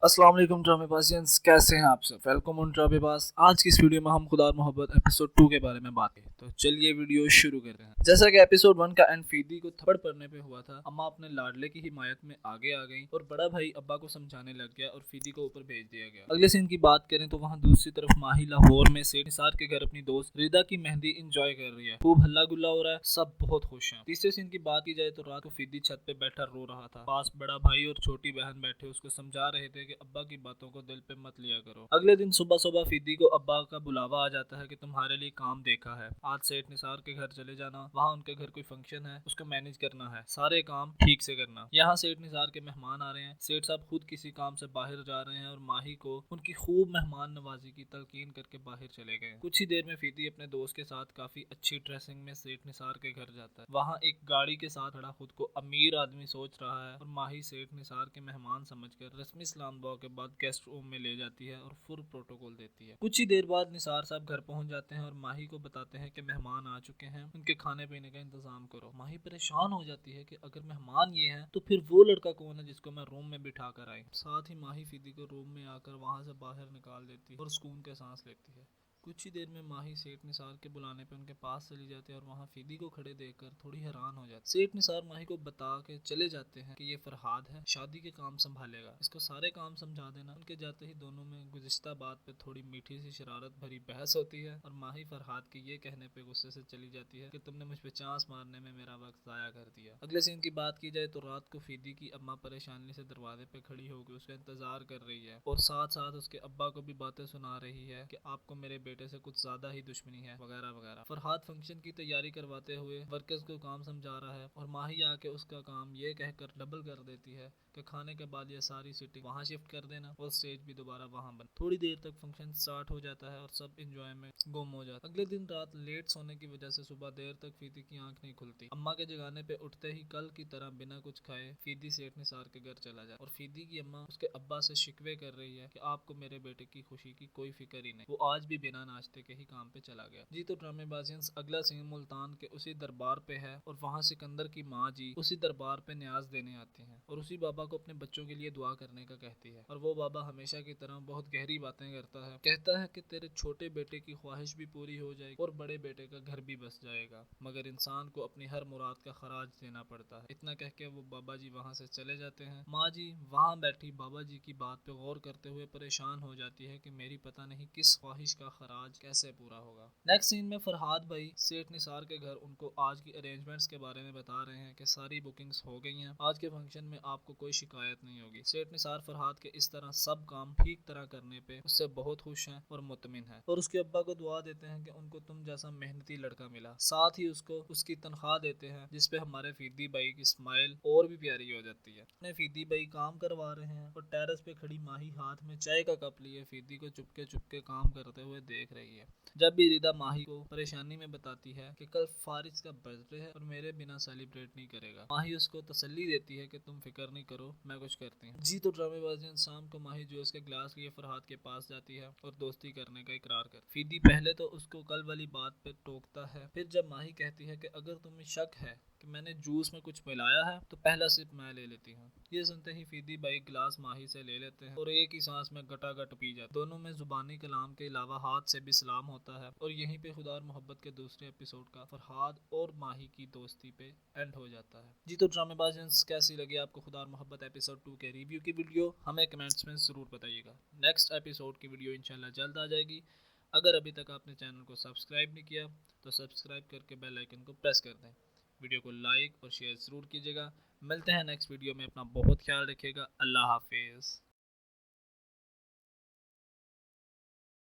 अस्सलाम वालेकुम ड्रामेबाज़ियंस, कैसे हैं आप सब। वेलकम ऑन ड्रामेबाज। आज की इस वीडियो में हम खुदा मोहब्बत एपिसोड 2 के बारे में बात करें। तो चलिए वीडियो शुरू करते हैं। जैसा कि एपिसोड 1 का एंड फीदी को थप्पड़ पड़ने पे हुआ था, अम्मा अपने लाडले की हिमायत में आगे आ गई और बड़ा भाई अब्बा को समझाने लग गया और फीदी को ऊपर भेज दिया गया। अगले सीन की बात करें तो वहाँ दूसरी तरफ माही लाहौर में सेठ निसार के घर अपनी दोस्त रिदा की मेहंदी इंजॉय कर रही है। खूब हल्ला गुल्ला हो रहा है, सब बहुत खुश हैं। तीसरे सीन की बात की जाए तो रात को फीदी छत पे बैठा रो रहा था। पास बड़ा भाई और छोटी बहन बैठे उसको समझा रहे थे कि अब्बा की बातों को दिल पे मत लिया करो। अगले दिन सुबह सुबह फीदी को अब्बा का बुलावा आ जाता है कि तुम्हारे लिए काम देखा है, आज सेठ निसार के घर चले जाना, वहाँ उनके घर कोई फंक्शन है, उसको मैनेज करना है, सारे काम ठीक से करना। यहाँ सेठ निसार के मेहमान आ रहे हैं, सेठ साहब खुद किसी काम से बाहर जा रहे हैं और माही को उनकी खूब मेहमान नवाजी की तलकीन करके बाहर चले गए। कुछ ही देर में फीदी अपने दोस्त के साथ काफी अच्छी ड्रेसिंग में सेठ निसार के घर जाता है। वहाँ एक गाड़ी के साथ खड़ा खुद को अमीर आदमी सोच रहा है और माही सेठ निसार के मेहमान समझकर रस्मी सलाम दुआ के बाद गेस्ट रूम में ले जाती है और फुल प्रोटोकॉल देती है। कुछ ही देर बाद निसार साहब घर पहुंच जाते हैं और माही को बताते हैं कि मेहमान आ चुके हैं, उनके खाने पीने का इंतजाम करो। माही परेशान हो जाती है कि अगर मेहमान ये हैं तो फिर वो लड़का कौन है जिसको मैं रूम में बिठा कर आई। साथ ही माही फीदी को रूम में आकर वहां से बाहर निकाल देती है और सुकून के सांस लेती है। कुछ ही देर में माही सेठ निसार के बुलाने पे उनके पास चली जाती है और वहाँ फीदी को खड़े देखकर थोड़ी हैरान हो जाती है। सेठ निसार माही को बता के चले जाते हैं कि ये फरहाद है, शादी के काम संभालेगा, इसको सारे काम समझा देना। उनके जाते ही दोनों में गुज़िश्ता बात पे थोड़ी मीठी सी शरारत भरी बहस होती है और माही फरहाद के ये कहने पे गुस्से से चली जाती है कि तुमने मुझ पे चांस मारने में मेरा वक्त ज़ाया कर दिया। अगले सीन की बात की जाए तो रात को फीदी की अम्मा परेशानी से दरवाजे पे खड़ी होकर उसका इंतजार कर रही है और साथ साथ उसके अब्बा को भी बातें सुना रही है कि आपको मेरे बेटे से कुछ ज्यादा ही दुश्मनी है वगैरह वगैरह। फरहाद फंक्शन की तैयारी करवाते हुए वर्कर्स को काम समझा रहा है और माही आके उसका काम ये कहकर डबल कर देती है कि खाने के बाद ये सारी सिटिंग वहाँ शिफ्ट कर देना और स्टेज भी दोबारा वहाँ बन। थोड़ी देर तक फंक्शन स्टार्ट हो जाता है और सब इंजॉय में गुम हो जाता है। अगले दिन रात लेट सोने की वजह से सुबह देर तक फीदी की आंख नहीं खुलती। अम्मा के जगाने पे उठते ही कल की तरह बिना कुछ खाए फीदी सेठ निसार के घर चला जाए और फीदी की अम्मा उसके अब्बा से शिकवे कर रही है कि आपको मेरे बेटे की खुशी की कोई फिक्र ही नहीं, वो आज भी बिना नाश्ते के ही काम पे चला गया। जी तो ड्रामेबाजियंस, अगला सीन मुल्तान के उसी दरबार पे है और वहाँ सिकंदर की माँ जी उसी दरबार पे न्याज देने आती हैं और उसी बाबा को अपने बच्चों के लिए दुआ करने का कहती है और वो बाबा हमेशा की तरह बहुत गहरी बातें करता है। कहता है कि तेरे छोटे बेटे की ख्वाहिश भी पूरी हो जाएगी और बड़े बेटे का घर भी बस जाएगा, मगर इंसान को अपनी हर मुराद का खराज देना पड़ता है। इतना कह के वो बाबा जी वहाँ से चले जाते हैं। माँ जी वहाँ बैठी बाबा जी की बात पे गौर करते हुए परेशान हो जाती है कि मेरी पता नहीं किस ख्वाहिश का खराज कैसे पूरा होगा। नेक्स्ट सीन में फरहाद भाई सेठ निसार के घर उनको आज की अरेंजमेंट्स के बारे में बता रहे हैं कि सारी बुकिंग्स हो गई हैं, आज के फंक्शन में आपको कोई शिकायत नहीं होगी। सेठ निसार फरहाद के इस तरह सब काम ठीक तरह करने पे उससे बहुत खुश हैं और मुतमिन हैं और उसके अब्बा को दुआ देते हैं कि उनको तुम जैसा मेहनती लड़का मिला। साथ ही उसको उसकी तनख्वाह देते हैं जिसपे हमारे फीदी भाई की स्माइल और भी प्यारी हो जाती है। अपने फीदी भाई काम करवा रहे हैं और टेरेस पे खड़ी माही हाथ में चाय का कप लिए फीदी को चुपके चुपके काम करते हुए देख रही है। जब भी रिदा माही को परेशानी में बताती है कि कल फारिज का बर्थडे है और मेरे बिना सेलिब्रेट नहीं करेगा, माही उसको तसल्ली देती है कि तुम फिक्र नहीं करो, मैं कुछ करती हूँ। जी तो ड्रामेबाजी शाम को माही जूस के ग्लास लिए फरहाद के पास जाती है और दोस्ती करने का इकरार कर। फीदी पहले तो उसको कल वाली बात पे टोकता है, फिर जब माही कहती है कि अगर तुम्हें शक है कि मैंने जूस में कुछ मिलाया है तो पहला सिप मैं ले लेती हूँ। ये सुनते ही फीदी भाई गिलास माही से ले लेते हैं और एक ही सांस में गटागट पी जाते। दोनों में जुबानी कलाम के अलावा हाथ से भी सलाम होता है और यहीं पे खुदा और मोहब्बत के दूसरे एपिसोड का फरहाद और माही की दोस्ती पे एंड हो जाता है। जी तो ड्रामेबाज़ कैसी लगी आपको खुदा और मोहब्बत एपिसोड 2 के रिव्यू की वीडियो, हमें कमेंट्स में ज़रूर बताइएगा। नेक्स्ट एपिसोड की वीडियो इंशाल्लाह जल्द आ जाएगी। अगर अभी तक आपने चैनल को सब्सक्राइब नहीं किया तो सब्सक्राइब करके बेल आइकन को प्रेस कर दें। वीडियो को लाइक और शेयर ज़रूर कीजिएगा। मिलते हैं नेक्स्ट वीडियो में, अपना बहुत ख्याल रखिएगा। अल्लाह हाफिज़।